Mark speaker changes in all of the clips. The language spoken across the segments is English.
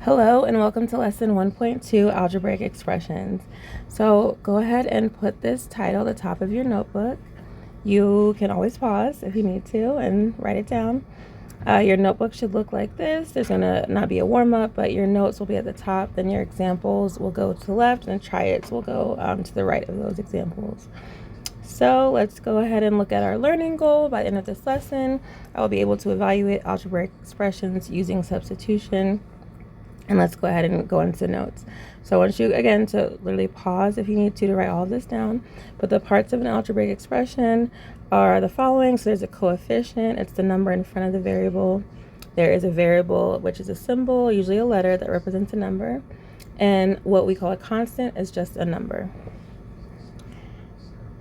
Speaker 1: Hello and welcome to lesson 1.2, Algebraic Expressions. So go ahead and put this title at the top of your notebook. You can always pause if you need to and write it down. Your notebook should look like this. There's going to not be a warm-up, but your notes will be at the top. Then your examples will go to the left and try-its will go to the right of those examples. So let's go ahead and look at our learning goal. By the end of this lesson, I will be able to evaluate algebraic expressions using substitution. And let's go ahead and go into notes. So I want you, again, to literally pause if you need to write all of this down. But the parts of an algebraic expression are the following. So there's a coefficient. It's the number in front of the variable. There is a variable, which is a symbol, usually a letter that represents a number. And what we call a constant is just a number.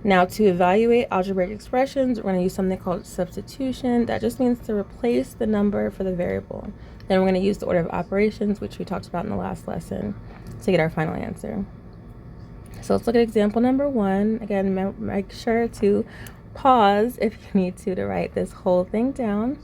Speaker 1: Now, to evaluate algebraic expressions, we're going to use something called substitution. That just means to replace the number for the variable. Then we're going to use the order of operations, which we talked about in the last lesson, to get our final answer. So let's look at example number 1. Again, make sure to pause if you need to write this whole thing down.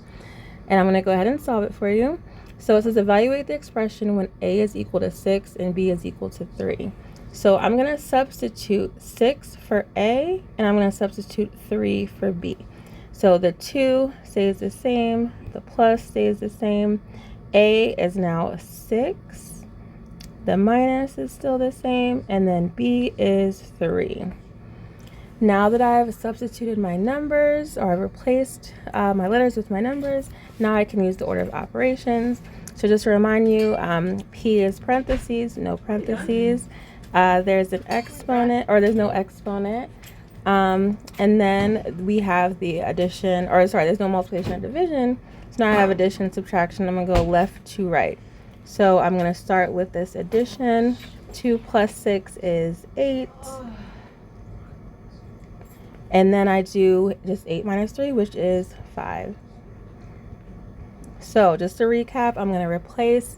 Speaker 1: And I'm going to go ahead and solve it for you. So it says evaluate the expression when a is equal to 6 and b is equal to 3. So I'm going to substitute 6 for a, and I'm going to substitute 3 for b. So the 2 stays the same, the plus stays the same. A is now 6, the minus is still the same, and then b is 3. Now that I've substituted my numbers, or I've replaced my letters with my numbers, now I can use the order of operations. So just to remind you, p is parentheses, no parentheses. There's an exponent, or there's no exponent. And then we have the addition, or sorry, there's no multiplication or division. So now I have addition, subtraction. I'm going to go left to right. So I'm going to start with this addition. 2 plus 6 is 8. And then I do just 8 minus 3, which is 5. So just to recap, I'm going to replace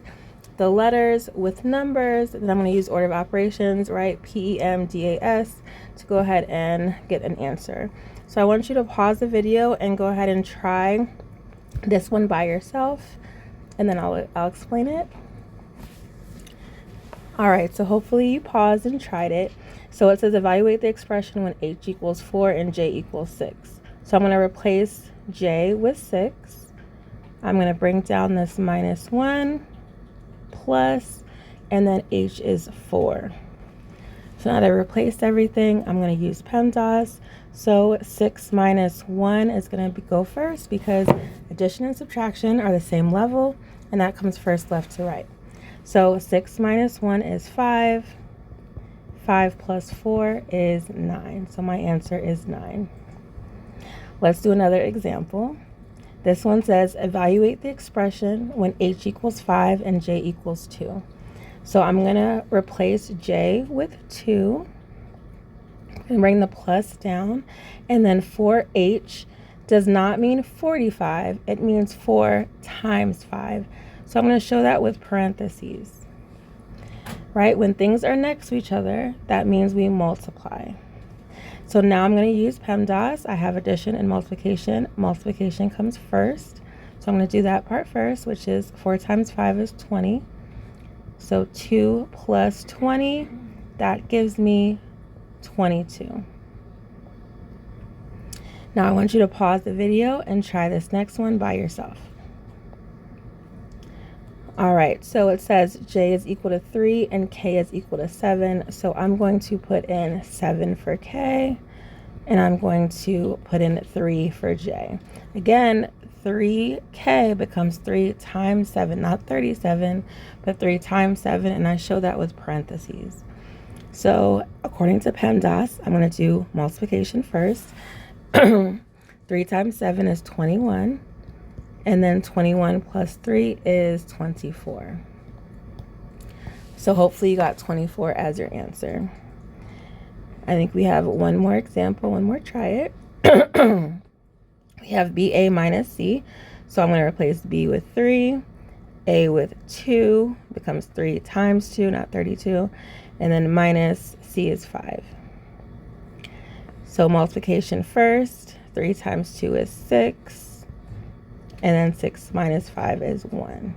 Speaker 1: the letters with numbers. Then I'm going to use order of operations, right? PEMDAS, to go ahead and get an answer. So I want you to pause the video and go ahead and try this one by yourself, and then I'll explain it. All right, so hopefully you paused and tried it. So it says evaluate the expression when h equals 4 and j equals 6. So I'm going to replace j with 6. I'm going to bring down this minus 1 plus, and then h is 4. So now that I replaced everything, I'm going to use PEMDAS. So 6 minus 1 is going to go first because addition and subtraction are the same level, and that comes first left to right. So 6 minus 1 is 5. 5 plus 4 is 9. So my answer is 9. Let's do another example. This one says evaluate the expression when h equals 5 and j equals 2. So I'm going to replace j with 2 and bring the plus down. And then 4h does not mean 45. It means 4 times 5. So I'm going to show that with parentheses. Right? When things are next to each other, that means we multiply. So now I'm going to use PEMDAS. I have addition and multiplication. Multiplication comes first. So I'm going to do that part first, which is 4 times 5 is 20. So 2 plus 20, that gives me 22. Now I want you to pause the video and try this next one by yourself. All right, so it says j is equal to 3 and k is equal to 7. So I'm going to put in 7 for k, and I'm going to put in 3 for j. Again, 3k becomes 3 times 7, not 37, but 3 times 7, and I show that with parentheses. So according to PEMDAS, I'm going to do multiplication first. 3 times 7 is 21. And then 21 plus 3 is 24. So hopefully you got 24 as your answer. I think we have one more example, one more try it. We have BA minus C. So I'm going to replace B with 3, A with 2, becomes 3 times 2, not 32. And then minus C is 5. So multiplication first, 3 times 2 is 6. And then 6 minus 5 is 1.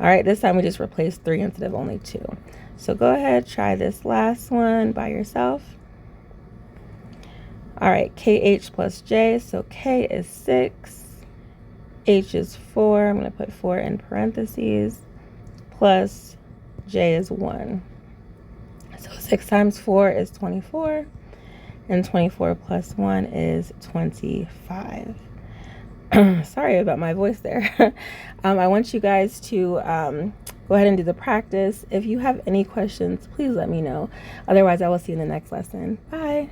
Speaker 1: All right, this time we just replaced 3 instead of only 2. So go ahead, try this last one by yourself. All right, KH plus J, so K is 6, H is 4, I'm going to put 4 in parentheses, plus J is 1. So 6 times 4 is 24, and 24 plus 1 is 25. Sorry about my voice there. I want you guys to go ahead and do the practice. If you have any questions, please let me know. Otherwise, I will see you in the next lesson. Bye.